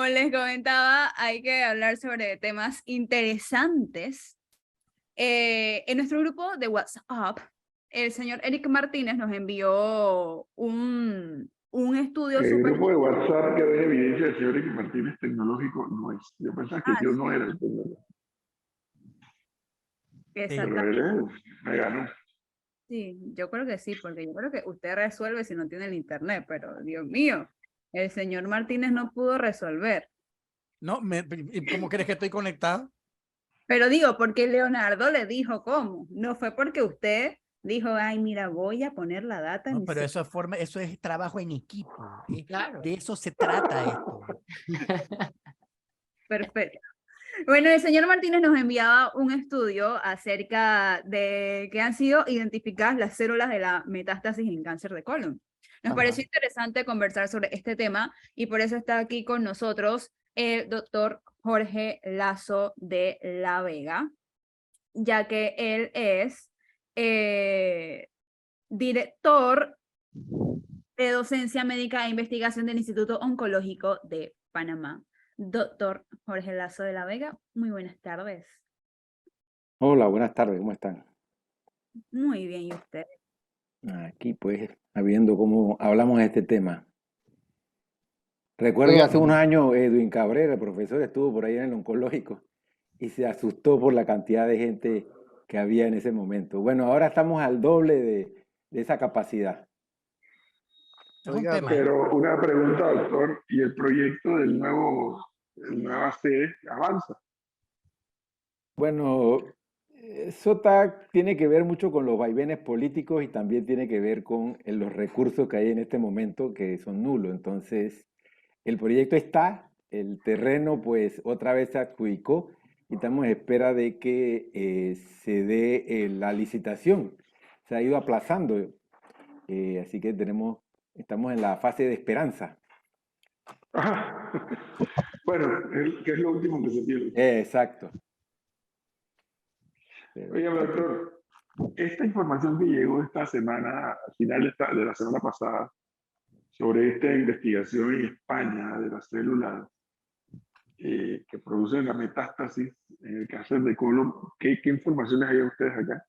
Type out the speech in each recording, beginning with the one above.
les comentaba, hay que hablar sobre temas interesantes. En nuestro grupo de WhatsApp, el señor Eric Martínez nos envió un estudio El súper... grupo de WhatsApp que ve evidencia del señor X Martínez tecnológico no es. Yo pensaba que yo no sí, era el tecnológico. Pero exactamente. él me ganó. Sí, yo creo que sí, porque yo creo que usted resuelve si no tiene el internet, pero Dios mío, el señor Martínez no pudo resolver. No, ¿y cómo crees que estoy conectado? Pero digo, porque Leonardo le dijo cómo. No fue porque usted dijo, ay, mira, voy a poner la data en No, mi pero celular. eso es trabajo en equipo. Claro. De eso se trata esto. Perfecto. Bueno, el señor Martínez nos enviaba un estudio acerca de que han sido identificadas las células de la metástasis en cáncer de colon. Nos pareció interesante conversar sobre este tema y por eso está aquí con nosotros el doctor Jorge Lazo de la Vega, ya que él es director de docencia médica e investigación del Instituto Oncológico de Panamá. Doctor Jorge Lazo de la Vega, muy buenas tardes. Hola, buenas tardes, ¿cómo están? Muy bien, ¿y usted? Aquí pues, viendo cómo hablamos de este tema. Recuerdo Oiga, hace unos años Edwin Cabrera, el profesor, estuvo por ahí en el oncológico y se asustó por la cantidad de gente que había en ese momento. Bueno, ahora estamos al doble de esa capacidad. Es un Oiga, tema. Pero una pregunta, doctor, ¿y el proyecto del nueva sede avanza? Bueno, eso tiene que ver mucho con los vaivenes políticos y también tiene que ver con los recursos que hay en este momento que son nulos. Entonces, el proyecto está, el terreno pues otra vez se adjudicó y estamos en espera de que se dé la licitación. Se ha ido aplazando, así que estamos en la fase de esperanza. Ajá. Bueno, que es lo último que se pierde. Exacto. Pero Oiga, doctor, esta información que llegó esta semana, al final de la semana pasada, sobre esta investigación en España de las células que producen la metástasis en el cáncer de colon, ¿qué informaciones hay a ustedes acá?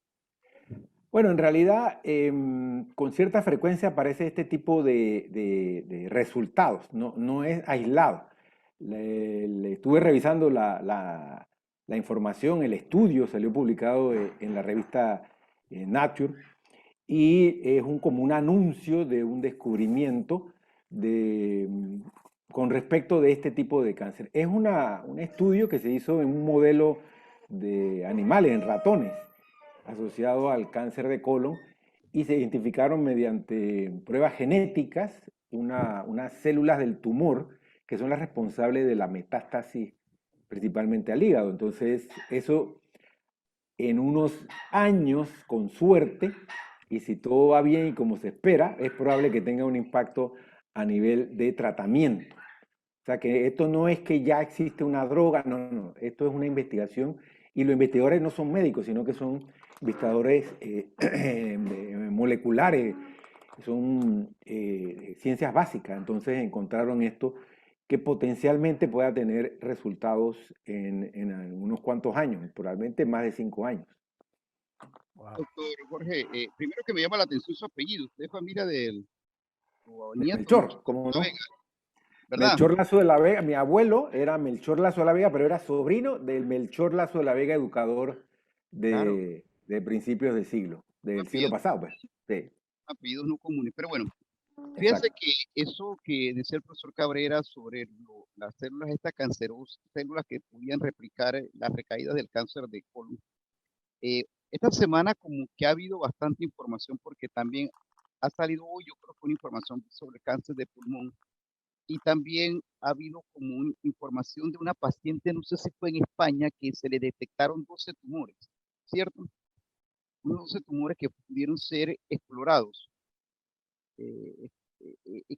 Bueno, en realidad, con cierta frecuencia aparece este tipo de resultados, no es aislado. Le estuve revisando la información, el estudio salió publicado en la revista Nature y es como un anuncio de un descubrimiento con respecto de este tipo de cáncer. Es un estudio que se hizo en un modelo de animales, en ratones asociado al cáncer de colon y se identificaron mediante pruebas genéticas unas células del tumor que son las responsables de la metástasis principalmente al hígado. Entonces, eso en unos años, con suerte, y si todo va bien y como se espera, es probable que tenga un impacto a nivel de tratamiento. O sea que esto no es que ya existe una droga, no, esto es una investigación y los investigadores no son médicos, sino que son investigadores moleculares, son ciencias básicas. Entonces encontraron esto que potencialmente pueda tener resultados en unos cuantos años, probablemente más de 5 años. Wow. doctor Jorge, primero que me llama la atención su apellido. Usted es familia del nieto Melchor, ¿cómo no? Vega, ¿verdad? Melchor Lazo de la Vega, mi abuelo era Melchor Lazo de la Vega, pero era sobrino del Melchor Lazo de la Vega, educador Claro, de principios del siglo apellidos, pasado, pues. Sí, apellidos no comunes. Pero bueno, fíjense exacto. que eso que decía el profesor Cabrera sobre las células estas cancerosas, células que podían replicar las recaídas del cáncer de colon. Esta semana como que ha habido bastante información porque también ha salido hoy, yo creo que una información sobre cáncer de pulmón y también ha habido como una información de una paciente, no sé si fue en España, que se le detectaron 12 tumores, ¿cierto? Unos 12 tumores que pudieron ser explorados. Eh, eh, eh,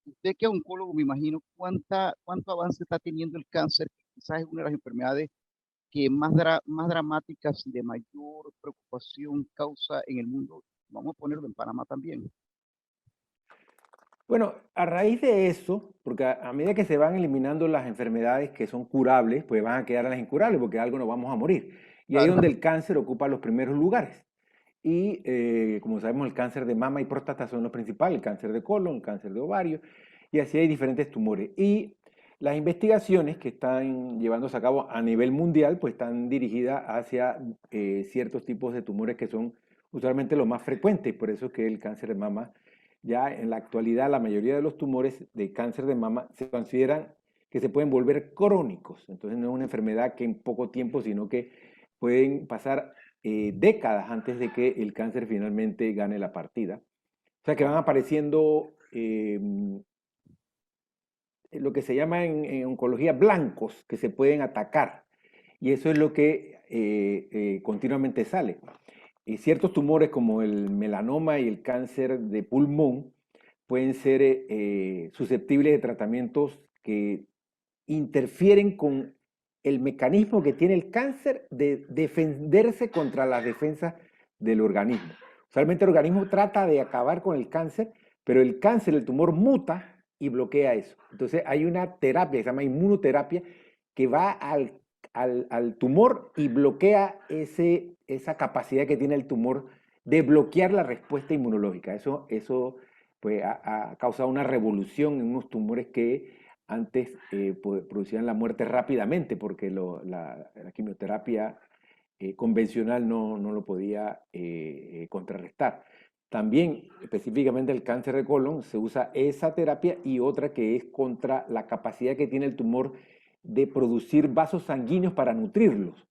Usted que es oncólogo, me imagino, ¿cuánto avance está teniendo el cáncer? Quizás es una de las enfermedades que más dramáticas y de mayor preocupación causa en el mundo. Vamos a ponerlo en Panamá también. Bueno, a raíz de eso, porque a medida que se van eliminando las enfermedades que son curables, pues van a quedar las incurables, porque de algo nos vamos a morir. Y ahí es Claro. donde el cáncer ocupa los primeros lugares. Y como sabemos, el cáncer de mama y próstata son los principales, el cáncer de colon, el cáncer de ovario, y así hay diferentes tumores. Y las investigaciones que están llevándose a cabo a nivel mundial, pues están dirigidas hacia ciertos tipos de tumores que son usualmente los más frecuentes. Por eso es que el cáncer de mama, ya en la actualidad, la mayoría de los tumores de cáncer de mama se consideran que se pueden volver crónicos. Entonces no es una enfermedad que en poco tiempo, sino que pueden pasar décadas antes de que el cáncer finalmente gane la partida. O sea que van apareciendo lo que se llama en oncología blancos que se pueden atacar. Y eso es lo que continuamente sale. Y ciertos tumores como el melanoma y el cáncer de pulmón pueden ser susceptibles de tratamientos que interfieren con el mecanismo que tiene el cáncer de defenderse contra las defensas del organismo. Usualmente el organismo trata de acabar con el cáncer, pero el cáncer, el tumor muta y bloquea eso. Entonces hay una terapia que se llama inmunoterapia que va al tumor y bloquea esa capacidad que tiene el tumor de bloquear la respuesta inmunológica. Eso pues, ha causado una revolución en unos tumores que antes producían la muerte rápidamente porque la quimioterapia convencional no lo podía contrarrestar. También, específicamente el cáncer de colon, se usa esa terapia y otra que es contra la capacidad que tiene el tumor de producir vasos sanguíneos para nutrirlos.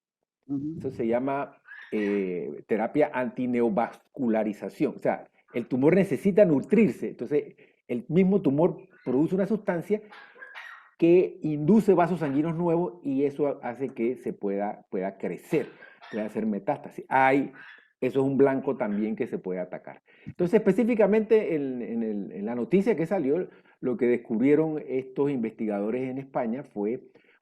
Eso se llama terapia antineovascularización. O sea, el tumor necesita nutrirse. Entonces, el mismo tumor produce una sustancia que induce vasos sanguíneos nuevos y eso hace que se pueda crecer, pueda hacer metástasis. Eso es un blanco también que se puede atacar. Entonces, específicamente en la noticia que salió, lo que descubrieron estos investigadores en España fue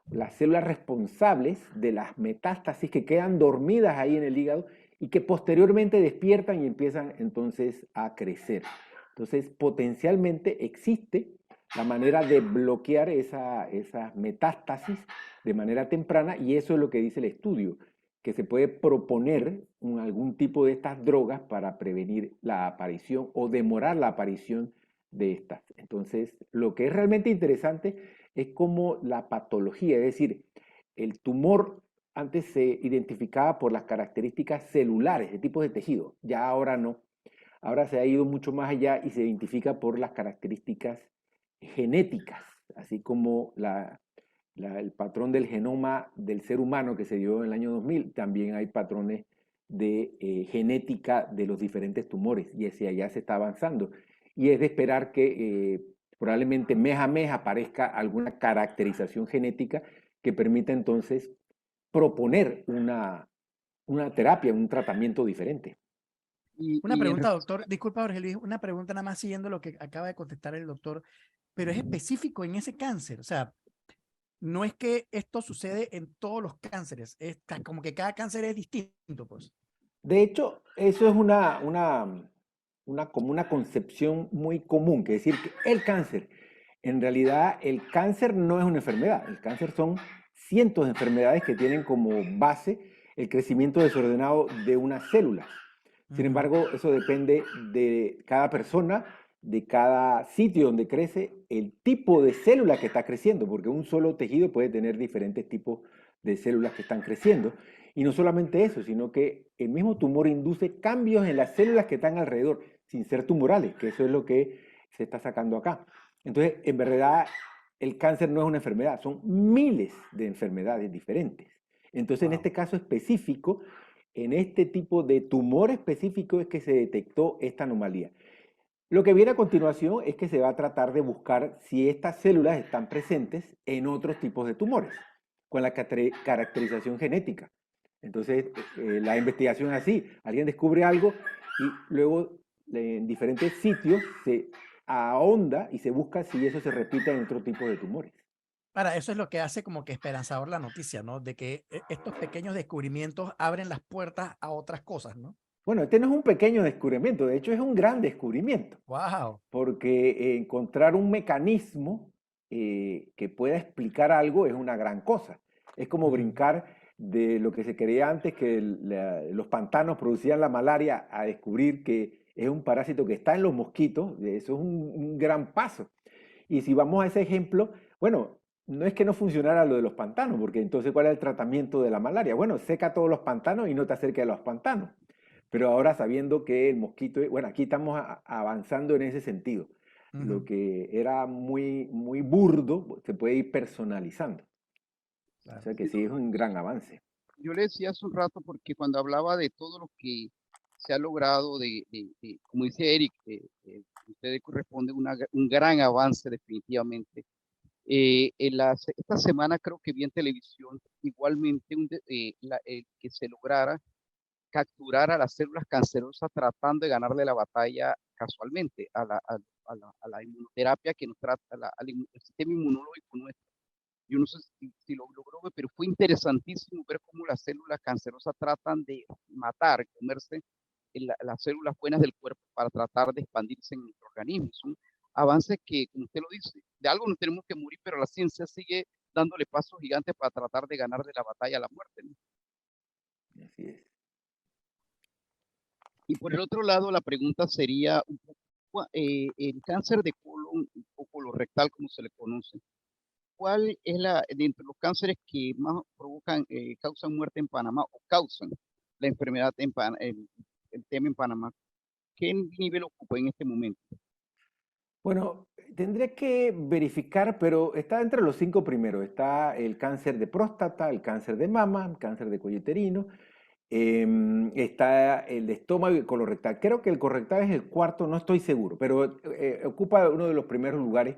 las células responsables de las metástasis que quedan dormidas ahí en el hígado y que posteriormente despiertan y empiezan entonces a crecer. Entonces, potencialmente existe la manera de bloquear esas metástasis de manera temprana y eso es lo que dice el estudio, que se puede proponer algún tipo de estas drogas para prevenir la aparición o demorar la aparición de estas. Entonces, lo que es realmente interesante es cómo la patología, es decir, el tumor antes se identificaba por las características celulares de tipos de tejido, ya ahora no. Ahora se ha ido mucho más allá y se identifica por las características genéticas, así como el patrón del genoma del ser humano que se dio en el año 2000, también hay patrones de genética de los diferentes tumores y hacia allá se está avanzando. Y es de esperar que probablemente mes a mes aparezca alguna caracterización genética que permita entonces proponer una terapia, un tratamiento diferente. Una pregunta, doctor. Disculpa, Jorge Luis, una pregunta nada más siguiendo lo que acaba de contestar el doctor, pero es específico en ese cáncer. O sea, no es que esto sucede en todos los cánceres, es como que cada cáncer es distinto, pues. De hecho, eso es como una concepción muy común, que decir que el cáncer, en realidad el cáncer no es una enfermedad, el cáncer son cientos de enfermedades que tienen como base el crecimiento desordenado de unas células. Sin embargo, eso depende de cada persona, de cada sitio donde crece, el tipo de célula que está creciendo, porque un solo tejido puede tener diferentes tipos de células que están creciendo. Y no solamente eso, sino que el mismo tumor induce cambios en las células que están alrededor, sin ser tumorales, que eso es lo que se está sacando acá. Entonces, en verdad, el cáncer no es una enfermedad, son miles de enfermedades diferentes. Entonces, en este caso específico, en este tipo de tumor específico es que se detectó esta anomalía. Lo que viene a continuación es que se va a tratar de buscar si estas células están presentes en otros tipos de tumores, con la caracterización genética. Entonces, la investigación es así, alguien descubre algo y luego en diferentes sitios se ahonda y se busca si eso se repite en otro tipo de tumores. Ahora, eso es lo que hace como que esperanzador la noticia, ¿no? De que estos pequeños descubrimientos abren las puertas a otras cosas, ¿no? Bueno, este no es un pequeño descubrimiento, de hecho es un gran descubrimiento, ¡Wow! porque encontrar un mecanismo que pueda explicar algo es una gran cosa. Es como brincar de lo que se creía antes, que los pantanos producían la malaria, a descubrir que es un parásito que está en los mosquitos. Eso es un gran paso. Y si vamos a ese ejemplo, bueno, no es que no funcionara lo de los pantanos, porque entonces ¿cuál es el tratamiento de la malaria? Bueno, seca todos los pantanos y no te acerques a los pantanos. Pero ahora sabiendo que el mosquito, bueno, aquí estamos avanzando en ese sentido. Lo que era muy burdo se puede ir personalizando. O sea que sí es un gran avance. Yo le decía hace un rato porque cuando hablaba de todo lo que se ha logrado, como dice Eric, usted corresponde un gran avance definitivamente. Esta semana creo que vi en televisión igualmente que se lograra capturar a las células cancerosas tratando de ganarle la batalla casualmente a la inmunoterapia que nos trata, al sistema inmunológico nuestro. Yo no sé si lo logró ver, pero fue interesantísimo ver cómo las células cancerosas tratan de matar, comerse las células buenas del cuerpo para tratar de expandirse en nuestro organismo. Son avances que, como usted lo dice, de algo no tenemos que morir, pero la ciencia sigue dándole pasos gigantes para tratar de ganarle la batalla a la muerte, ¿no? Así es. Y por el otro lado, la pregunta sería, el cáncer de colon o colorectal, como se le conoce, ¿cuál es de entre los cánceres que más causan muerte en Panamá o causan la enfermedad el tema en Panamá? ¿Qué nivel ocupa en este momento? Bueno, tendré que verificar, pero está entre los 5 primeros. Está el cáncer de próstata, el cáncer de mama, el cáncer de cuello uterino, está el de estómago y el colorectal. Creo que el colorectal es el cuarto, no estoy seguro, pero ocupa uno de los primeros lugares.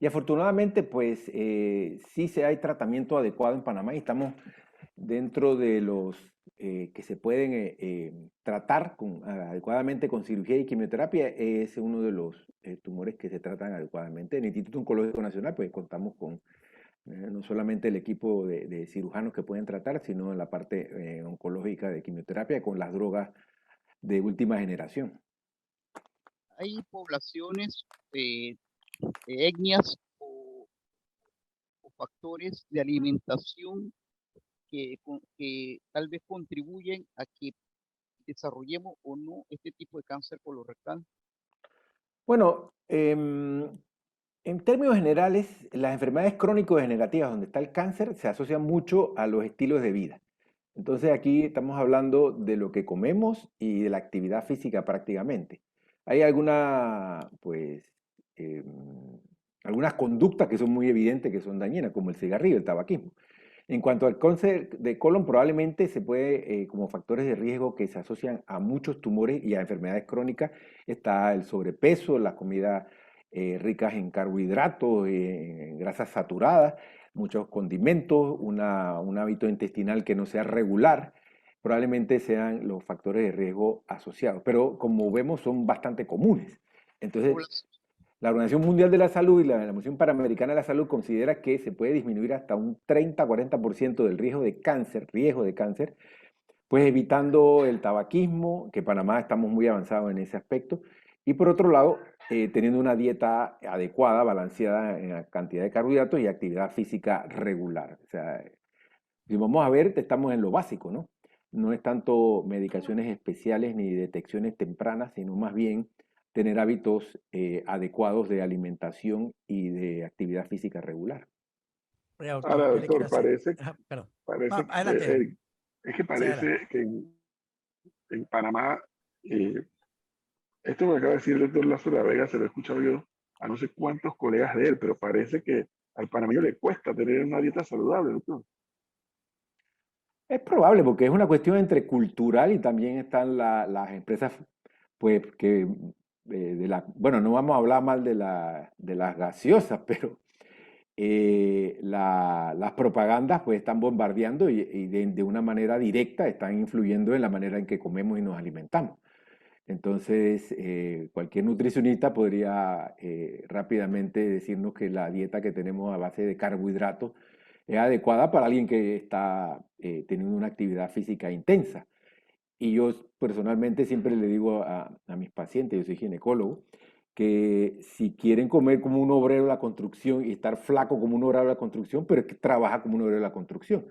Y afortunadamente, pues sí hay tratamiento adecuado en Panamá y estamos dentro de los que se pueden tratar adecuadamente con cirugía y quimioterapia. Es uno de los tumores que se tratan adecuadamente. En el Instituto Oncológico Nacional, pues contamos con no solamente el equipo de cirujanos que pueden tratar, sino en la parte oncológica de quimioterapia con las drogas de última generación. Hay poblaciones, etnias o factores de alimentación que tal vez contribuyen a que desarrollemos o no este tipo de cáncer colorectal. Bueno, en términos generales, las enfermedades crónico-degenerativas donde está el cáncer se asocian mucho a los estilos de vida. Entonces aquí estamos hablando de lo que comemos y de la actividad física prácticamente. Hay pues, algunas conductas que son muy evidentes que son dañinas, como el cigarrillo, el tabaquismo. En cuanto al cáncer de colon, probablemente se puede, como factores de riesgo que se asocian a muchos tumores y a enfermedades crónicas, está el sobrepeso, las comidas ricas en carbohidratos, en grasas saturadas, muchos condimentos, un hábito intestinal que no sea regular, probablemente sean los factores de riesgo asociados. Pero como vemos, son bastante comunes. Entonces, la Organización Mundial de la Salud y la Organización Panamericana de la Salud considera que se puede disminuir hasta un 30-40% del riesgo de cáncer, pues evitando el tabaquismo, que en Panamá estamos muy avanzados en ese aspecto, y por otro lado, teniendo una dieta adecuada, balanceada en la cantidad de carbohidratos y actividad física regular. O sea, si vamos a ver, estamos en lo básico, ¿no? No es tanto medicaciones especiales ni detecciones tempranas, sino más bien tener hábitos adecuados de alimentación y de actividad física regular. Ahora, doctor, parece adelante. que, Eric, es que parece que en Panamá, esto que acaba de decir el doctor Lazo de la Vega, se lo he escuchado yo a no sé cuántos colegas de él, pero parece que al panameño le cuesta tener una dieta saludable, doctor. Es probable, porque es una cuestión entre cultural y también están las empresas, pues, que bueno, no vamos a hablar mal de las gaseosas, pero las propagandas pues están bombardeando y de una manera directa están influyendo en la manera en que comemos y nos alimentamos. Entonces, cualquier nutricionista podría rápidamente decirnos que la dieta que tenemos a base de carbohidratos es adecuada para alguien que está teniendo una actividad física intensa. Y yo personalmente siempre le digo a mis pacientes, yo soy ginecólogo, que si quieren comer como un obrero de la construcción y estar flaco como un obrero de la construcción, pero es que trabaja como un obrero de la construcción.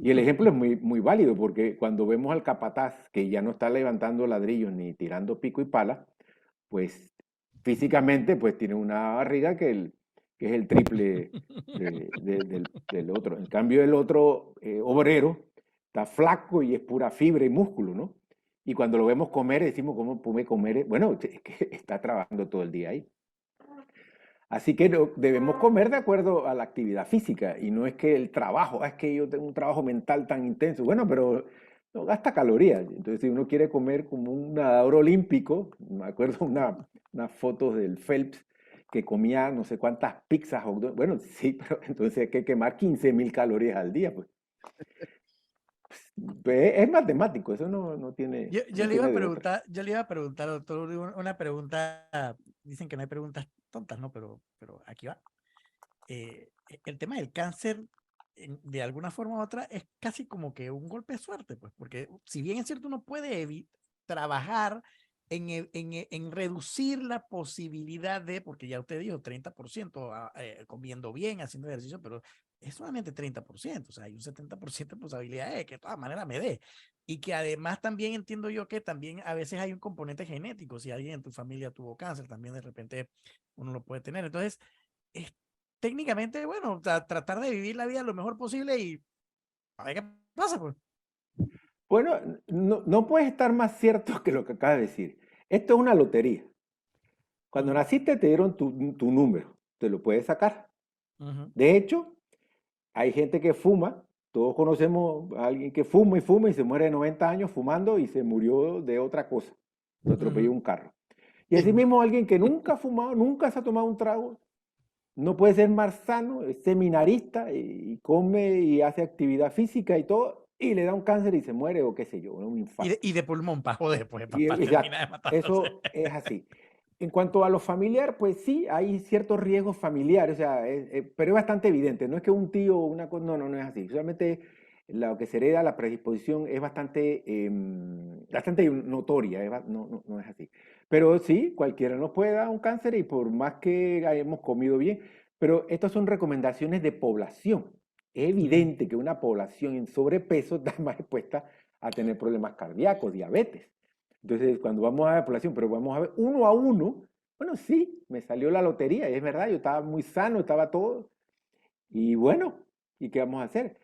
Y el ejemplo es muy válido porque cuando vemos al capataz que ya no está levantando ladrillos ni tirando pico y pala, pues físicamente pues tiene una barriga que es el triple del otro. En cambio el otro obrero está flaco y es pura fibra y músculo, ¿no? Y cuando lo vemos comer decimos, ¿cómo puede comer? Bueno, es que está trabajando todo el día ahí. Así que debemos comer de acuerdo a la actividad física y no es que el trabajo, es que yo tengo un trabajo mental tan intenso. Bueno, pero no gasta calorías. Entonces, si uno quiere comer como un nadador olímpico, me acuerdo unas fotos del Phelps que comía no sé cuántas pizzas. Bueno, sí, pero entonces hay que quemar 15.000 calorías al día. Pues es matemático, eso no tiene, Yo no le iba tiene a de otra. preguntar, doctor, una pregunta, dicen que no hay preguntas tontas, ¿no? Pero aquí va. El tema del cáncer, de alguna forma u otra, es casi como que un golpe de suerte, pues, porque si bien es cierto, uno puede trabajar en reducir la posibilidad de, porque ya usted dijo 30% comiendo bien, haciendo ejercicio, pero es solamente 30%, o sea, hay un 70% de posibilidad de que de todas maneras me dé. Y que además también entiendo yo que también a veces hay un componente genético, si alguien en tu familia tuvo cáncer, también de repente uno lo puede tener. Entonces, es técnicamente, bueno, tratar de vivir la vida lo mejor posible y a ver qué pasa, pues. Bueno, no puede estar más cierto que lo que acaba de decir. Esto es una lotería. Cuando naciste te dieron tu número, te lo puedes sacar. De hecho, hay gente que fuma, todos conocemos a alguien que fuma y se muere de 90 años fumando y se murió de otra cosa, lo atropelló un carro. Y así mismo alguien que nunca ha fumado, nunca se ha tomado un trago, no puede ser más sano, es seminarista y come y hace actividad física y todo, y le da un cáncer y se muere o qué sé yo, un infarto. Y de pulmón para joder, pues, para Exacto, terminar de matarse. eso es así. En cuanto a lo familiar, pues sí, hay ciertos riesgos familiares, o sea, pero es bastante evidente, no es que un tío o una cosa, no es así. Solamente lo que se hereda, la predisposición es bastante notoria, no es así. Pero sí, cualquiera nos puede dar un cáncer y por más que hayamos comido bien, pero estas son recomendaciones de población. Es evidente que una población en sobrepeso está más expuesta a tener problemas cardíacos, diabetes. Entonces, cuando vamos a la población, pero vamos a ver uno a uno, bueno, sí, me salió la lotería, y es verdad, yo estaba muy sano, estaba todo. Y bueno, ¿y qué vamos a hacer?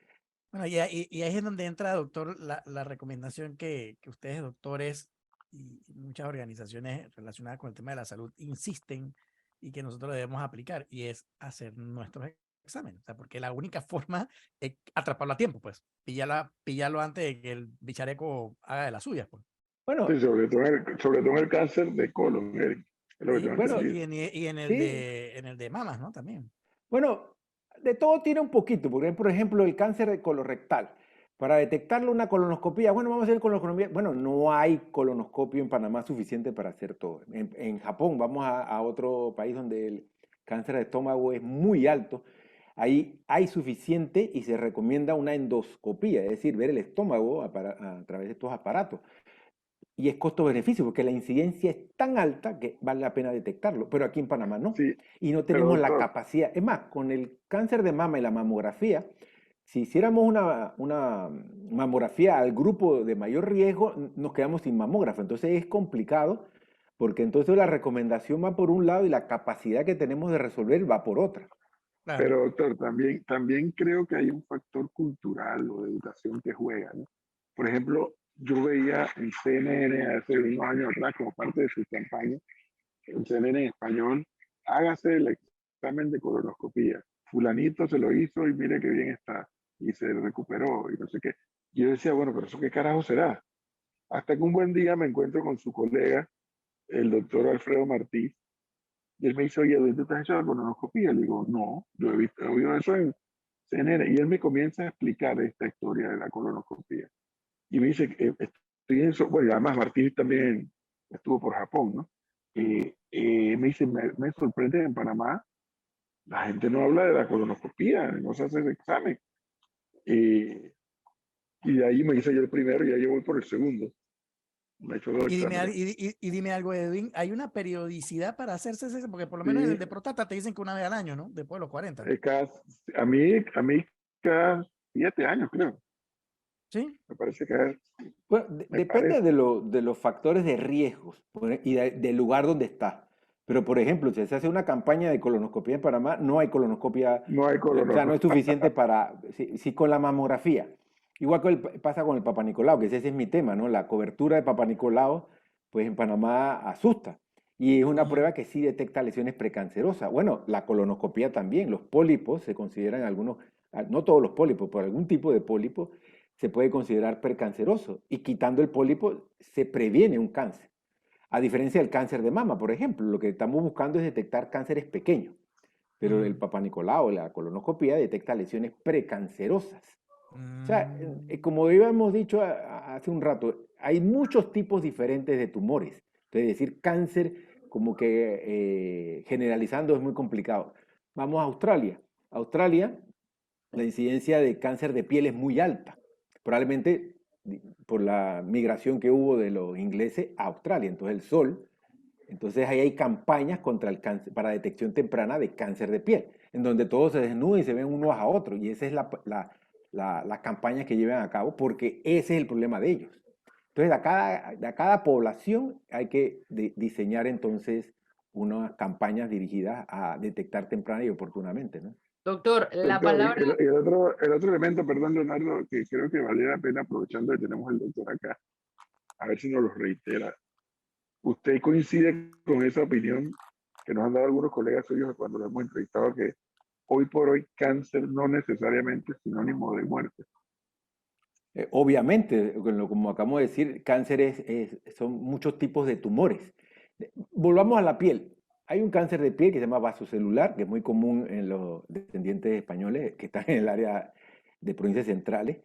Bueno, y ahí es donde entra, doctor, la recomendación que ustedes, doctores, y muchas organizaciones relacionadas con el tema de la salud insisten y que nosotros debemos aplicar, y es hacer nuestros exámenes. O sea, porque la única forma es atraparlo a tiempo, pues. Pillarlo antes de que el bichareco haga de las suyas, pues. Bueno, Sí, sobre todo en el cáncer de colon, Eric, es lo que tengo bueno, entendido. Y en sí, en el de mamas, ¿no? También. bueno, de todo tiene un poquito, porque por ejemplo el cáncer de colorectal. Para detectarlo una colonoscopia, bueno, vamos a hacer colonoscopia. Bueno, no hay colonoscopio en Panamá suficiente para hacer todo. En Japón, vamos a otro país donde el cáncer de estómago es muy alto. Ahí hay suficiente y se recomienda una endoscopía, es decir, ver el estómago a través de estos aparatos. Y es costo-beneficio, porque la incidencia es tan alta que vale la pena detectarlo, pero aquí en Panamá no. Sí, Y no pero tenemos la doctor, capacidad. Es más, con el cáncer de mama y la mamografía, si hiciéramos una mamografía al grupo de mayor riesgo, nos quedamos sin mamógrafo. Entonces es complicado, porque entonces la recomendación va por un lado y la capacidad que tenemos de resolver va por otra. Claro. pero doctor, también creo que hay un factor cultural o de educación que juega, ¿no? Por ejemplo, yo veía en CNN hace unos años atrás, como parte de su campaña, en CNN en español, hágase el examen de colonoscopía. Fulanito se lo hizo y mire qué bien está. Y se recuperó y no sé qué. Y yo decía, bueno, pero eso qué carajo será. Hasta que un buen día me encuentro con su colega, el doctor Alfredo Martí, y él me dice, oye, ¿dónde te has hecho la colonoscopía? Le digo, no, yo he oído eso en CNN. Y él me comienza a explicar esta historia de la colonoscopía. Y me dice, estoy en eso. Bueno, y además Martí también estuvo por Japón, ¿no? Me dice, me sorprende en Panamá, la gente no habla de la colonoscopía, no se hace ese examen. Y de ahí me hice yo el primero y ya yo voy por el segundo. me he hecho 2 Y dime, exámenes. y dime algo, Edwin, ¿hay una periodicidad para hacerse ese? Porque por lo menos Sí, el de próstata te dicen que una vez al año, ¿no? Después de los 40. cada, a mí cada 7 años, creo. ¿Sí? Me parece que Bueno, me depende parece. de los factores de riesgos y del lugar donde está. Pero, por ejemplo, si se hace una campaña de colonoscopia en Panamá, no hay colonoscopia, No hay o sea, no colonoscopia. es suficiente para, si con la mamografía. Igual que pasa con el Papa Nicolau, que ese es mi tema, ¿no? La cobertura de Papa Nicolau, pues en Panamá asusta. Y es una Ujú. prueba que sí detecta lesiones precancerosas. Bueno, la colonoscopia también. Los pólipos se consideran algunos, no todos los pólipos, pero algún tipo de pólipo se puede considerar precanceroso. Y quitando el pólipo se previene un cáncer. A diferencia del cáncer de mama, por ejemplo, lo que estamos buscando es detectar cánceres pequeños. Pero el Ujú. Papa Nicolau, la colonoscopia, detecta lesiones precancerosas. O sea, como habíamos dicho hace un rato, hay muchos tipos diferentes de tumores. Entonces, decir cáncer como que generalizando es muy complicado. Vamos a Australia. Australia, la incidencia de cáncer de piel es muy alta. Probablemente por la migración que hubo de los ingleses a Australia. Entonces, el sol. Entonces, ahí hay campañas contra el cáncer, para detección temprana de cáncer de piel, en donde todos se desnudan y se ven unos a otros. Y esa es la campaña que llevan a cabo, porque ese es el problema de ellos. Entonces, a cada población hay que diseñar entonces unas campañas dirigidas a detectar temprana y oportunamente, ¿no? Doctor, la Doctor, palabra, el otro elemento, perdón, Leonardo, que creo que valdría la pena, aprovechando que tenemos al doctor acá, a ver si nos lo reitera. ¿Usted coincide con esa opinión que nos han dado algunos colegas suyos cuando lo hemos entrevistado, que hoy por hoy cáncer no necesariamente es sinónimo de muerte? Obviamente, como acabamos de decir, cáncer son muchos tipos de tumores. Volvamos a la piel. Hay un cáncer de piel que se llama vasocelular, que es muy común en los descendientes españoles que están en el área de provincias centrales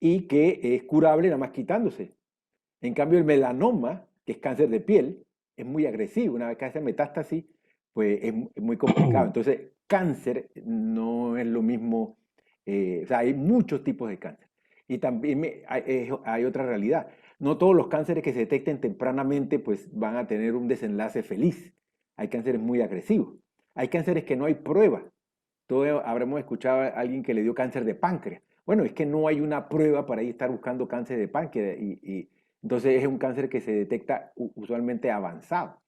y que es curable nada más quitándose. En cambio, el melanoma, que es cáncer de piel, es muy agresivo. Una vez que hace metástasis, pues es muy complicado. Entonces, cáncer no es lo mismo. O sea, hay muchos tipos de cáncer. Y también hay otra realidad. No todos los cánceres que se detecten tempranamente, pues van a tener un desenlace feliz. Hay cánceres muy agresivos. Hay cánceres que no hay prueba. Todos habremos escuchado a alguien que le dio cáncer de páncreas. Bueno, es que no hay una prueba para ir a estar buscando cáncer de páncreas y entonces es un cáncer que se detecta usualmente avanzado.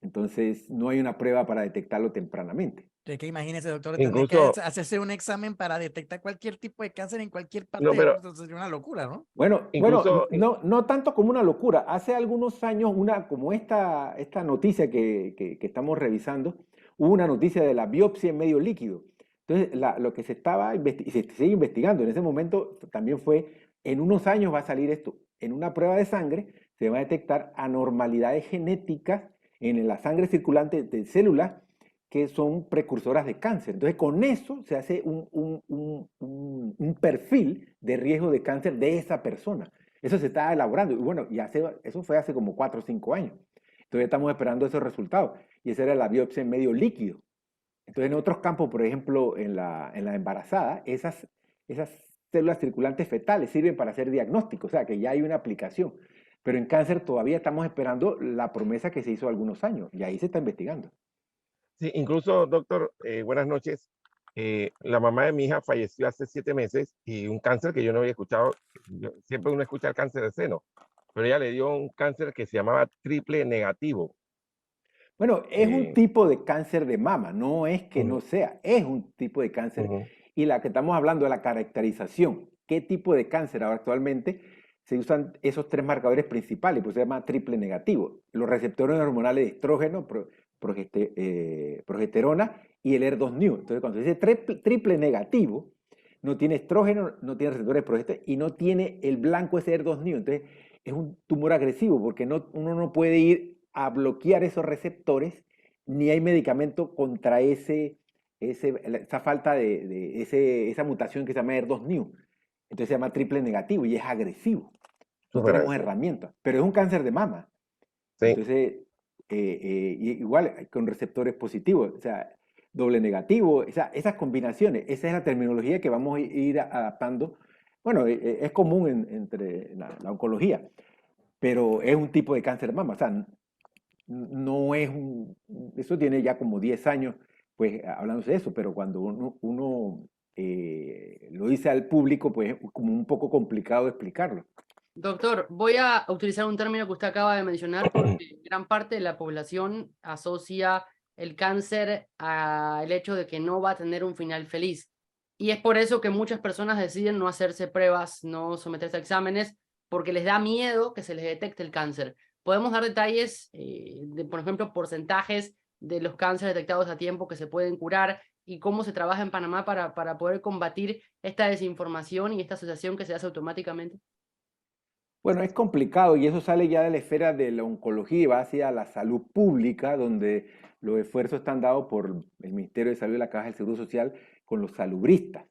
Entonces no hay una prueba para detectarlo tempranamente. Es que imagínese, doctor, tener que Incluso, hacerse un examen para detectar cualquier tipo de cáncer en cualquier no, parte del pero cuerpo. Sería una locura, ¿no? Bueno, incluso, no tanto como una locura. Hace algunos años, como esta noticia que estamos revisando, hubo una noticia de la biopsia en medio líquido. Entonces, lo que se estaba y se sigue investigando en ese momento también fue, en unos años va a salir esto. En una prueba de sangre se van a detectar anormalidades genéticas en la sangre circulante de células que son precursoras de cáncer. Entonces, con eso se hace un perfil de riesgo de cáncer de esa persona. Eso se está elaborando. Y bueno, eso fue hace como 4 o 5 años. Entonces, estamos esperando esos resultados. Y esa era la biopsia en medio líquido. Entonces, en otros campos, por ejemplo, en la embarazada, esas células circulantes fetales sirven para hacer diagnóstico, o sea, que ya hay una aplicación. Pero en cáncer todavía estamos esperando la promesa que se hizo algunos años, y ahí se está investigando. sí, incluso, doctor, buenas noches. La mamá de mi hija falleció hace 7 meses y un cáncer que yo no había escuchado. Siempre uno escucha el cáncer de seno, pero ella le dio un cáncer que se llamaba triple negativo. Bueno, es un Eh, tipo de cáncer de mama, no es que no ujú, sea, es un tipo de cáncer. ujú, Y la que estamos hablando de la caracterización, qué tipo de cáncer ahora actualmente se usan esos 3 marcadores principales, pues se llama triple negativo. Los receptores hormonales de estrógeno, progesterona y el HER2/neu. Entonces, cuando se dice triple negativo, no tiene estrógeno, no tiene receptores de progesterona y no tiene el blanco ese HER2/neu. Entonces, es un tumor agresivo porque uno no puede ir a bloquear esos receptores, ni hay medicamento contra esa falta esa mutación que se llama HER2/neu. Entonces se llama triple negativo y es agresivo. No súper tenemos agresivo. herramientas, pero es un cáncer de mama. Sí, Entonces, igual con receptores positivos, o sea, doble negativo, esas combinaciones, esa es la terminología que vamos a ir adaptando. Bueno, es común entre la oncología. pero es un tipo de cáncer de mama. O sea, no es eso tiene ya como 10 años, pues hablándose de eso, pero cuando uno lo dice al público, pues es como un poco complicado explicarlo. Doctor, voy a utilizar un término que usted acaba de mencionar porque gran parte de la población asocia el cáncer al hecho de que no va a tener un final feliz. Y es por eso que muchas personas deciden no hacerse pruebas, no someterse a exámenes, porque les da miedo que se les detecte el cáncer. ¿Podemos dar detalles de, por ejemplo, porcentajes de los cánceres detectados a tiempo que se pueden curar y cómo se trabaja en Panamá para poder combatir esta desinformación y esta asociación que se hace automáticamente? Bueno, es complicado y eso sale ya de la esfera de la oncología y va hacia la salud pública, donde los esfuerzos están dados por el Ministerio de Salud y la Caja del Seguro Social con los salubristas.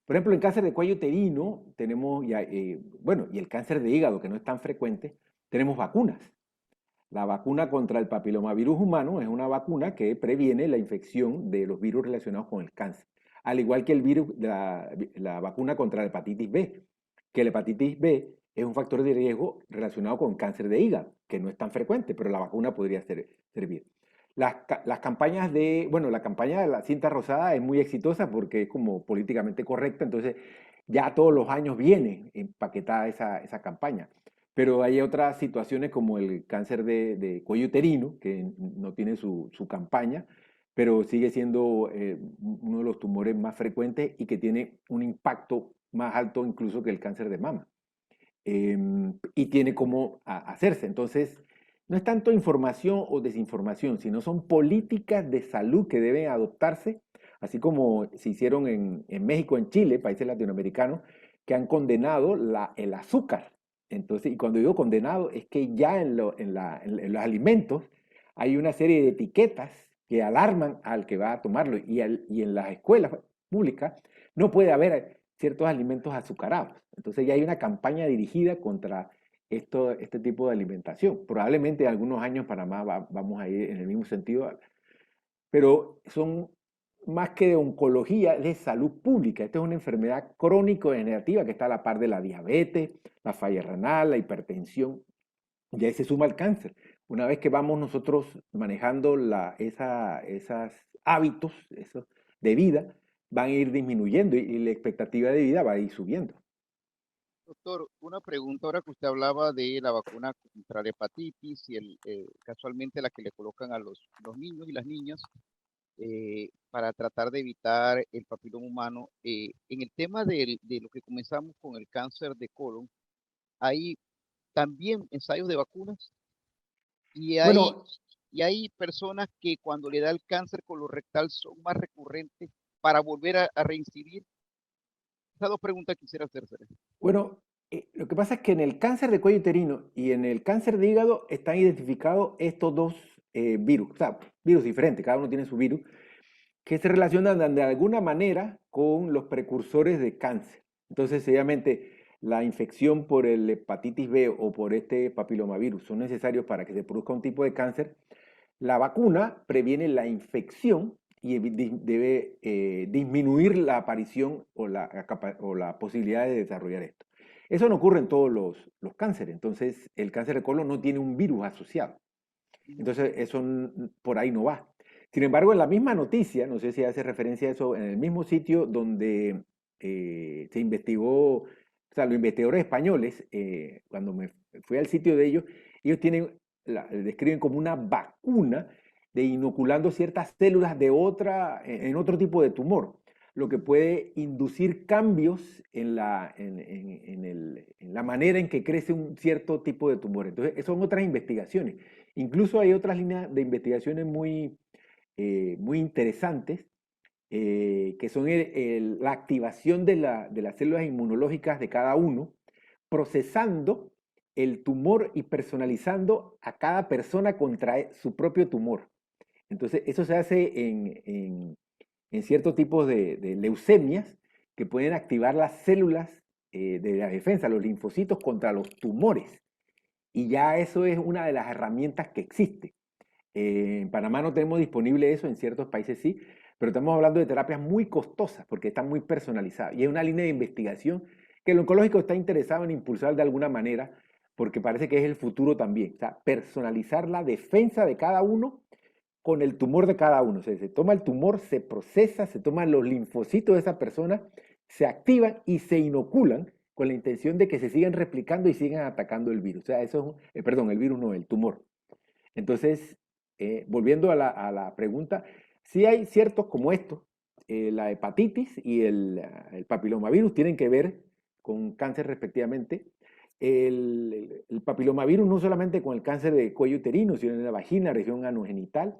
Por ejemplo, en cáncer de cuello uterino tenemos, ya, bueno, y el cáncer de hígado, que no es tan frecuente, tenemos vacunas. La vacuna contra el papilomavirus humano es una vacuna que previene la infección de los virus relacionados con el cáncer, al igual que el virus, la vacuna contra la hepatitis B, que la hepatitis B es un factor de riesgo relacionado con cáncer de hígado, que no es tan frecuente, pero la vacuna podría servir. Las campañas bueno, la campaña de la cinta rosada es muy exitosa porque es como políticamente correcta, entonces ya todos los años viene empaquetada esa campaña. Pero hay otras situaciones como el cáncer de cuello uterino, que no tiene su campaña, pero sigue siendo uno de los tumores más frecuentes y que tiene un impacto más alto incluso que el cáncer de mama. Y tiene cómo hacerse. Entonces, no es tanto información o desinformación, sino son políticas de salud que deben adoptarse, así como se hicieron en México, en Chile, países latinoamericanos, que han condenado el azúcar. Entonces, y cuando digo condenado, es que ya en los alimentos hay una serie de etiquetas que alarman al que va a tomarlo, y en las escuelas públicas no puede haber ciertos alimentos azucarados. Entonces ya hay una campaña dirigida contra este tipo de alimentación. Probablemente en algunos años Panamá vamos a ir en el mismo sentido, pero son más que de oncología, de salud pública. Esta es una enfermedad crónico-degenerativa que está a la par de la diabetes, la falla renal, la hipertensión, y ahí se suma el cáncer. Una vez que vamos nosotros manejando esos hábitos de vida, van a ir disminuyendo y la expectativa de vida va a ir subiendo. Doctor, una pregunta ahora que usted hablaba de la vacuna contra la hepatitis y casualmente la que le colocan a los niños y las niñas para tratar de evitar el papiloma humano. En el tema de lo que comenzamos con el cáncer de colon, hay también ensayos de vacunas y Bueno, hay personas que cuando le da el cáncer colorectal son más recurrentes para volver a reincidir. Esas dos preguntas quisiera hacerse. Bueno, lo que pasa es que en el cáncer de cuello uterino y en el cáncer de hígado están identificados estos dos virus, o sea, virus diferentes, cada uno tiene su virus, que se relacionan de alguna manera con los precursores de cáncer. Entonces, sencillamente, la infección por el hepatitis B o por este papilomavirus son necesarios para que se produzca un tipo de cáncer. La vacuna previene la infección y debe disminuir la aparición o la posibilidad de desarrollar esto. Eso no ocurre en todos los cánceres. Entonces, el cáncer de colon no tiene un virus asociado. Entonces, eso por ahí no va. Sin embargo, en la misma noticia, no sé si hace referencia a eso, en el mismo sitio donde se investigó, o sea, los investigadores españoles, cuando me fui al sitio de ellos describen como una vacuna de inoculando ciertas células en otro tipo de tumor, lo que puede inducir cambios en la manera en que crece un cierto tipo de tumor. Entonces, son otras investigaciones. Incluso hay otras líneas de investigaciones muy interesantes, que son la activación de las células inmunológicas de cada uno, procesando el tumor y personalizando a cada persona contra su propio tumor. Entonces, eso se hace en ciertos tipos de leucemias que pueden activar las células de la defensa, los linfocitos contra los tumores. Y ya eso es una de las herramientas que existe. En Panamá no tenemos disponible eso, en ciertos países sí, pero estamos hablando de terapias muy costosas porque están muy personalizadas. Y es una línea de investigación que el oncológico está interesado en impulsar de alguna manera porque parece que es el futuro también. O sea, personalizar la defensa de cada uno con el tumor de cada uno. O sea, se toma el tumor, se procesa, se toman los linfocitos de esa persona, se activan y se inoculan con la intención de que se sigan replicando y sigan atacando el virus. O sea, eso es, perdón, el virus no, el tumor. Entonces, volviendo a la pregunta, sí hay ciertos como estos, la hepatitis y el papilomavirus tienen que ver con cáncer respectivamente. El papilomavirus no solamente con el cáncer de cuello uterino, sino en la vagina, región anogenital,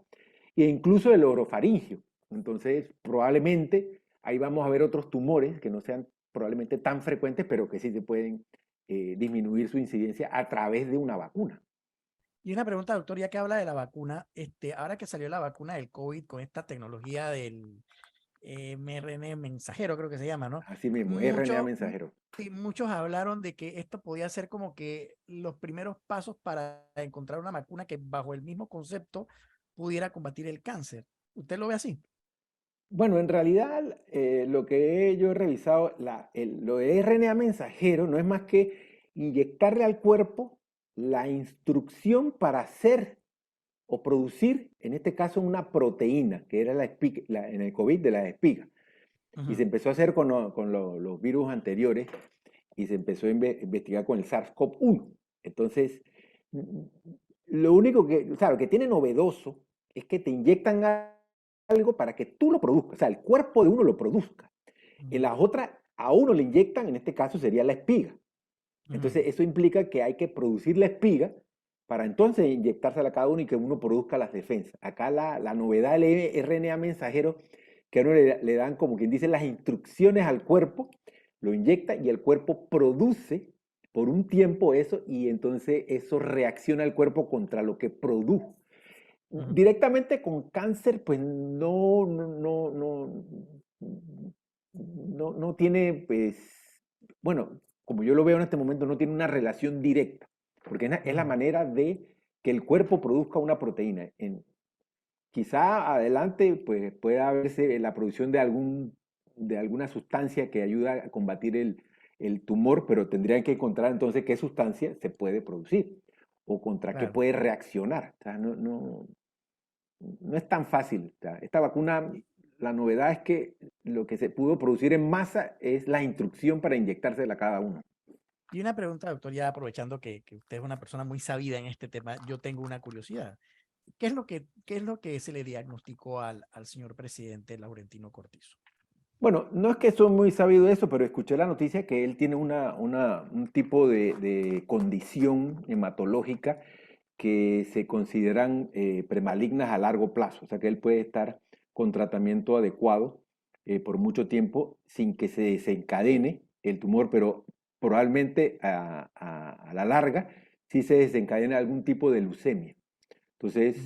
e incluso el orofaringio. Entonces, probablemente ahí vamos a ver otros tumores que no sean probablemente tan frecuentes, pero que sí se pueden disminuir su incidencia a través de una vacuna. Y una pregunta, doctor, ya que habla de la vacuna, ahora que salió la vacuna del COVID con esta tecnología del mRNA mensajero, creo que se llama, ¿no? Así mismo, RNA mensajero. Sí, muchos hablaron de que esto podía ser como que los primeros pasos para encontrar una vacuna que bajo el mismo concepto pudiera combatir el cáncer. ¿Usted lo ve así? Bueno, en realidad lo que yo he revisado, lo de RNA mensajero no es más que inyectarle al cuerpo la instrucción para hacer o producir, en este caso, una proteína, que era en el COVID de la espiga. Y se empezó a hacer con los virus anteriores y se empezó a investigar con el SARS-CoV-1. Entonces, lo único que tiene novedoso es que te inyectan algo para que tú lo produzcas, o sea, el cuerpo de uno lo produzca. En las otras, a uno le inyectan, en este caso sería la espiga. Entonces, eso implica que hay que producir la espiga para entonces inyectársela a cada uno y que uno produzca las defensas. Acá la novedad del RNA mensajero, que a uno le dan, como quien dice, las instrucciones al cuerpo, lo inyecta y el cuerpo produce por un tiempo eso y entonces eso reacciona el cuerpo contra lo que produjo. Directamente con cáncer, pues no tiene, pues, bueno, como yo lo veo en este momento, no tiene una relación directa, porque es la manera de que el cuerpo produzca una proteína. Quizá adelante pues, pueda haberse la producción de alguna sustancia que ayuda a combatir el tumor, pero tendrían que encontrar entonces qué sustancia se puede producir o contra qué puede reaccionar. O sea, no es tan fácil. O sea, esta vacuna, la novedad es que lo que se pudo producir en masa es la instrucción para inyectársela a cada uno. Y una pregunta, doctor, ya aprovechando que usted es una persona muy sabida en este tema, yo tengo una curiosidad. ¿Qué es lo que se le diagnosticó al señor presidente Laurentino Cortizo? Bueno, no es que soy muy sabido de eso, pero escuché la noticia que él tiene un tipo de condición hematológica que se consideran premalignas a largo plazo, o sea que él puede estar con tratamiento adecuado por mucho tiempo sin que se desencadene el tumor, pero probablemente a la larga sí se desencadena algún tipo de leucemia. Entonces,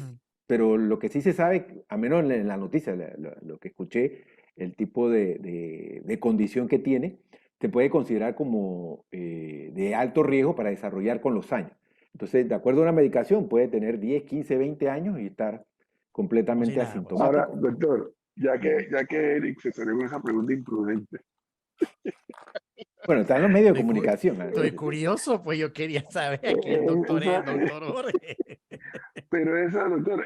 pero lo que sí se sabe, a menos en la noticia, lo que escuché, el tipo de condición que tiene, se puede considerar como de alto riesgo para desarrollar con los años. Entonces, de acuerdo a una medicación, puede tener 10, 15, 20 años y estar completamente asintomático. Ahora, doctor, ya que Eric se salió con esa pregunta imprudente. Bueno, está en los medios de comunicación. Estoy curioso, pues yo quería saber aquí el doctor Jorge. Pero esa, doctor,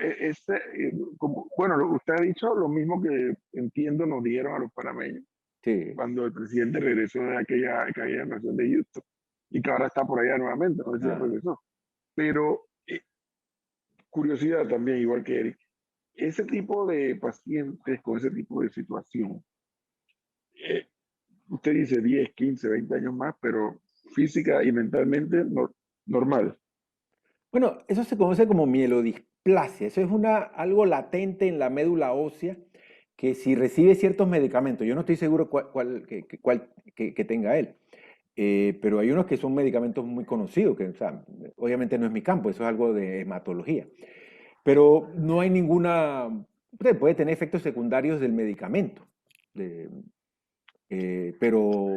bueno, usted ha dicho lo mismo que entiendo nos dieron a los panameños cuando el presidente regresó de aquella nación de Houston y que ahora está por allá nuevamente, no sé si ya regresó. Pero curiosidad también, igual que Eric, ese tipo de pacientes con ese tipo de situación, usted dice 10, 15, 20 años más, pero física y mentalmente normal. Bueno, eso se conoce como mielodisplasia. Eso es algo latente en la médula ósea que si recibe ciertos medicamentos, yo no estoy seguro cuál que tenga él, pero hay unos que son medicamentos muy conocidos, que o sea, obviamente no es mi campo, eso es algo de hematología. Pero no hay puede tener efectos secundarios del medicamento, pero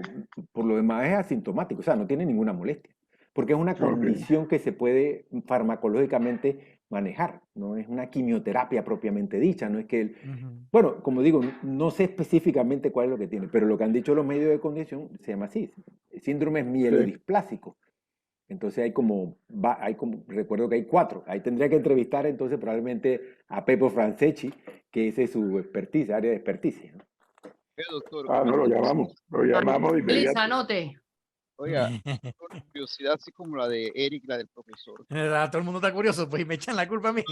por lo demás es asintomático, o sea, no tiene ninguna molestia, porque es una condición que se puede farmacológicamente manejar, no es una quimioterapia propiamente dicha, no es que bueno, como digo, no sé específicamente cuál es lo que tiene, pero lo que han dicho los medios de condición se llama así, síndrome mielodisplásico. Entonces recuerdo que hay 4. Ahí tendría que entrevistar entonces probablemente a Pepo Franceschi, que ese es su expertise, área de expertise, ¿no? Doctor, Ah, no, lo llamamos de Feliz inmediato. anote. oiga, una curiosidad así como la de Eric, la del profesor. Todo el mundo está curioso, pues, y me echan la culpa a mí.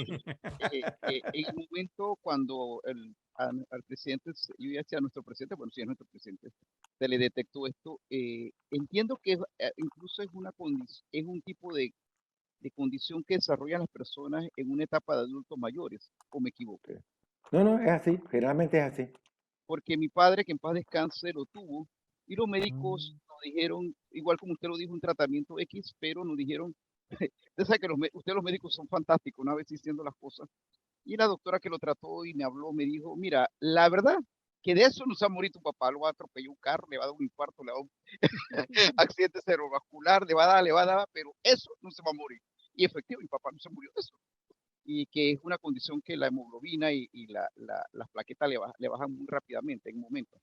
En el momento cuando al presidente, yo ya decía a nuestro presidente, bueno, sí es nuestro presidente, se le detectó esto, entiendo que incluso es es un tipo de condición que desarrollan las personas en una etapa de adultos mayores, o me equivoco. No, es así, generalmente es así. Porque mi padre, que en paz descanse, lo tuvo, y los médicos nos dijeron, igual como usted lo dijo, un tratamiento X, pero nos dijeron, usted sabe que ustedes los médicos son fantásticos, una vez diciendo las cosas, y la doctora que lo trató y me habló, me dijo, mira, la verdad, que de eso no se va a morir tu papá, lo va a atropellar un carro, le va a dar un infarto, le va a dar un accidente cerebrovascular, le va a dar, pero eso no se va a morir. Y efectivamente, mi papá no se murió de eso. Y que es una condición que la hemoglobina y las plaquetas le bajan muy rápidamente en momentos.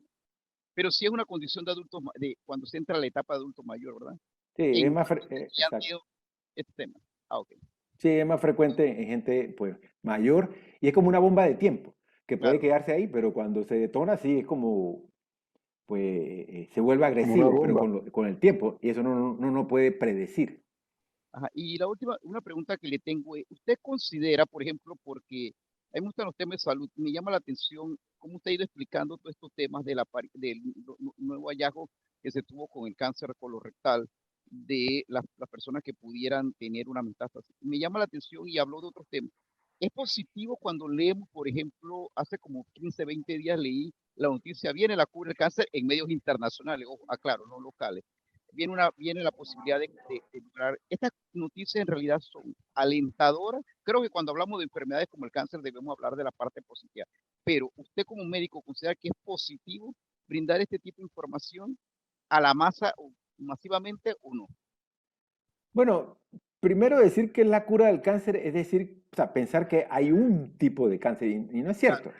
Pero sí es una condición de adultos, cuando se entra a la etapa de adulto mayor, ¿verdad? Sí, es En más, exacto. Este tema. Ok, sí, es más frecuente en gente pues, mayor y es como una bomba de tiempo que puede claro. quedarse ahí, pero cuando se detona, sí, es como, pues, se vuelve Como una agresivo, pero bomba. con el tiempo, y eso no puede predecir. Ajá. Y la última, una pregunta que le tengo es, ¿usted considera, por ejemplo, porque a mí me gustan los temas de salud, me llama la atención cómo usted ha ido explicando todos estos temas del nuevo hallazgo que se tuvo con el cáncer colorectal de las personas que pudieran tener una metástasis? Me llama la atención y habló de otros temas. Es positivo cuando leemos, por ejemplo, hace como 15, 20 días leí la noticia, viene la cura del cáncer en medios internacionales, ojo, aclaro, no locales. Viene la posibilidad de lograr. Estas noticias en realidad son alentadoras. Creo que cuando hablamos de enfermedades como el cáncer debemos hablar de la parte positiva. Pero usted como médico considera que es positivo brindar este tipo de información a la masa masivamente o no. Bueno, primero decir que es la cura del cáncer es decir, o sea, pensar que hay un tipo de cáncer y no es cierto.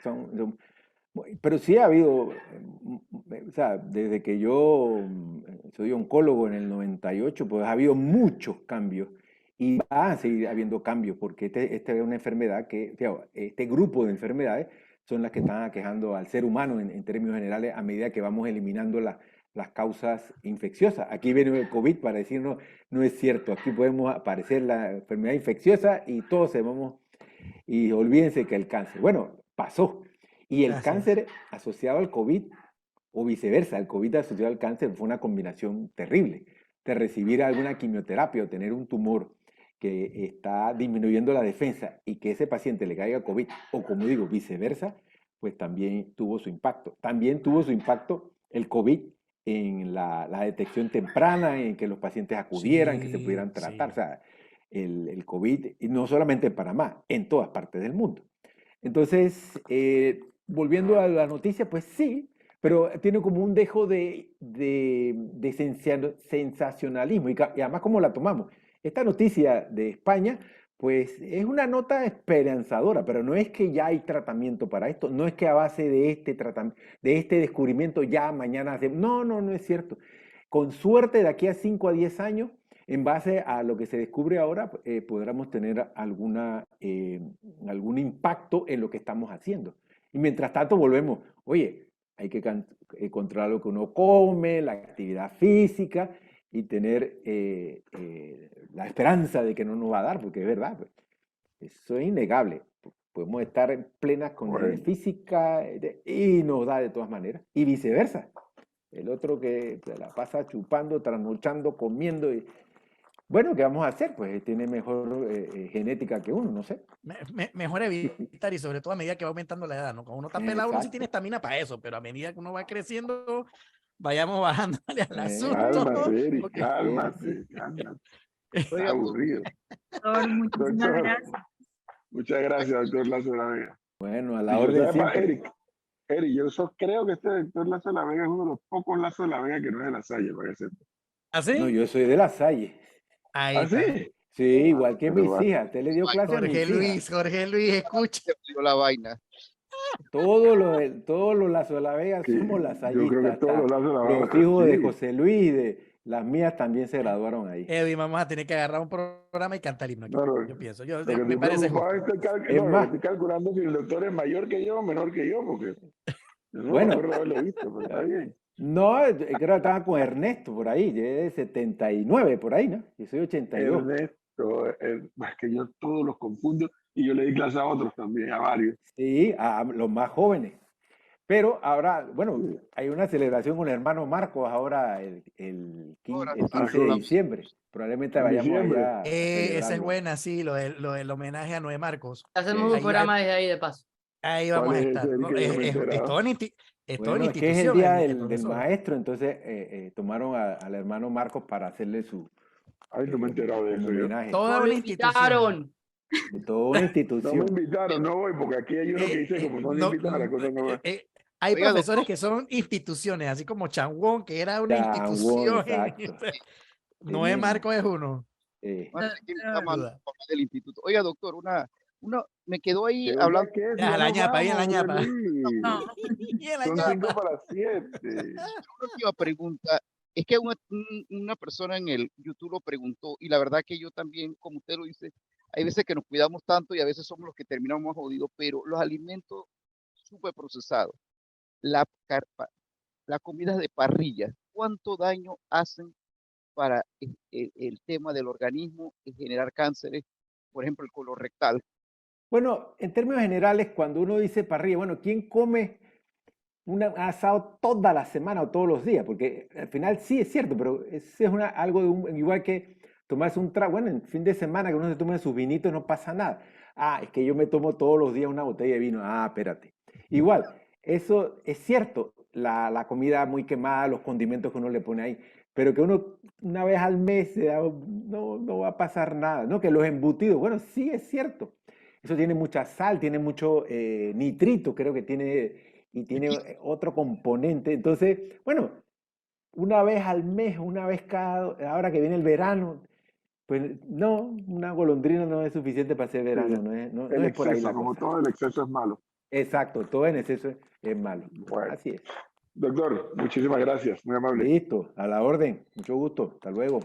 Pero sí ha habido, o sea, desde que yo soy oncólogo en el 98, pues ha habido muchos cambios y va a seguir habiendo cambios porque esta es una enfermedad este grupo de enfermedades son las que están aquejando al ser humano en términos generales a medida que vamos eliminando las causas infecciosas. Aquí viene el COVID para decirnos, no es cierto, aquí podemos aparecer la enfermedad infecciosa y todos y olvídense que el cáncer. Bueno, pasó. Y el cáncer asociado al COVID, o viceversa, el COVID asociado al cáncer fue una combinación terrible. De recibir alguna quimioterapia o tener un tumor que está disminuyendo la defensa y que ese paciente le caiga COVID, o como digo, viceversa, pues también tuvo su impacto. También tuvo su impacto el COVID en la detección temprana, en que los pacientes acudieran, que se pudieran tratar. O sea, el COVID, y no solamente en Panamá, en todas partes del mundo. Entonces, volviendo a la noticia, pues sí, pero tiene como un dejo de sensacionalismo y además cómo la tomamos. Esta noticia de España, pues es una nota esperanzadora, pero no es que ya hay tratamiento para esto, no es que a base de este descubrimiento ya mañana no es cierto. Con suerte de aquí a 5 a 10 años, en base a lo que se descubre ahora, podremos tener algún impacto en lo que estamos haciendo. Y mientras tanto volvemos, oye, hay que controlar lo que uno come, la actividad física y tener la esperanza de que no nos va a dar, porque es verdad, pues, eso es innegable. Podemos estar en plenas condiciones físicas y nos da de todas maneras, y viceversa. El otro que se la pasa chupando, trasnochando, comiendo y, bueno, ¿qué vamos a hacer? Pues tiene mejor genética que uno, no sé. Mejor evitar y sobre todo a medida que va aumentando la edad, ¿no? Cuando uno está pelado, uno sí tiene estamina para eso, pero a medida que uno va creciendo, vayamos bajándole al asunto. Cálmate, Eric, Porque... cálmate. Está aburrido. Doctor, muchísimas Doctor, gracias. muchas gracias, doctor Lazo de la Vega. Bueno, a la orden siempre. Eric, yo creo que este doctor Lazo de la Vega es uno de los pocos Lazo de la Vega que no es de La Salle, para que sepa. ¿Ah, sí? No, yo soy de La Salle. Ahí ¿Ah, está. sí? Sí, igual que mis hijas. Usted le dio clase a mis hijas. Jorge Luis, escucha. La vaina. Todos los Lazo de la Vega somos lasallistas. Yo creo que todos los Lazo de la Vega. Los hijos de José Luis, Las mías también se graduaron ahí. Edwin, vamos a tener que agarrar un programa y cantar himno aquí. Claro. Yo pienso, Lo que me estoy parece preocupado justo. es Es más, estoy calculando si el doctor es mayor que yo o menor que yo, porque yo no bueno. me acuerdo haberlo visto, pero está bien. No, creo que estaba con Ernesto por ahí, yo de 79 por ahí, ¿no? Yo soy 82. Ernesto, es que yo todos los confundo y yo le di clase a otros también, a varios. Sí, a los más jóvenes. Pero ahora, bueno, hay una celebración con el hermano Marcos ahora el 15 de diciembre. Probablemente En vayamos diciembre. allá a Esa es celebrarlo. buena, sí, lo del homenaje a Noé Marcos. Hacemos Sí. un programa desde ahí de paso. Ahí vamos a ¿Cuál es estar. ese ¿No? que yo no me he Es enterado? toda una es toda una Bueno, es que es el institución, día el del profesor. maestro, entonces tomaron al hermano Marcos para hacerle su Ay, no me he enterado de un eso yo. homenaje. Toda No lo una institución. invitaron. De toda una No me institución. invitaron, no voy, porque aquí hay uno que dice como no No, invitan a la cosa no va. hay Oiga, profesores doctor. que son instituciones, así como Changwon, que era una Changwon, institución. exacto. Noé Tremendo. Marcos es uno. Bueno, aquí No, estamos duda. hablando del instituto. Oiga, doctor, me quedó ahí ¿Qué hablando. ¿Qué? Si Ya, ya la nos ñapa, bien la vamos, ñapa. Luis. no. Y en la Son ñapa. 5 para 7. Una última pregunta. Es que una persona en el YouTube lo preguntó y la verdad que yo también, como usted lo dice, hay veces que nos cuidamos tanto y a veces somos los que terminamos más jodidos, pero los alimentos súper procesados, la comida de parrilla, ¿cuánto daño hacen para el tema del organismo y generar cánceres, por ejemplo, el colorectal? Bueno, en términos generales, cuando uno dice parrilla, bueno, ¿quién come un asado toda la semana o todos los días? Porque al final sí es cierto, pero es algo igual que tomarse un trago. Bueno, en fin de semana que uno se tome sus vinitos no pasa nada. Ah, es que yo me tomo todos los días una botella de vino. Ah, espérate. Igual, eso es cierto, la comida muy quemada, los condimentos que uno le pone ahí, pero que uno una vez al mes no va a pasar nada, ¿no? Que los embutidos, bueno, sí es cierto. Eso tiene mucha sal, tiene mucho nitrito, creo que tiene, y tiene otro componente. Entonces, bueno, una vez al mes, una vez ahora que viene el verano, pues no, una golondrina no es suficiente para hacer verano, no El es por ahí exceso, la como cosa. todo el exceso es malo. Exacto, todo en exceso es malo. Bueno, Así es. doctor, muchísimas gracias, muy amable. Listo, a la orden. Mucho gusto. Hasta luego.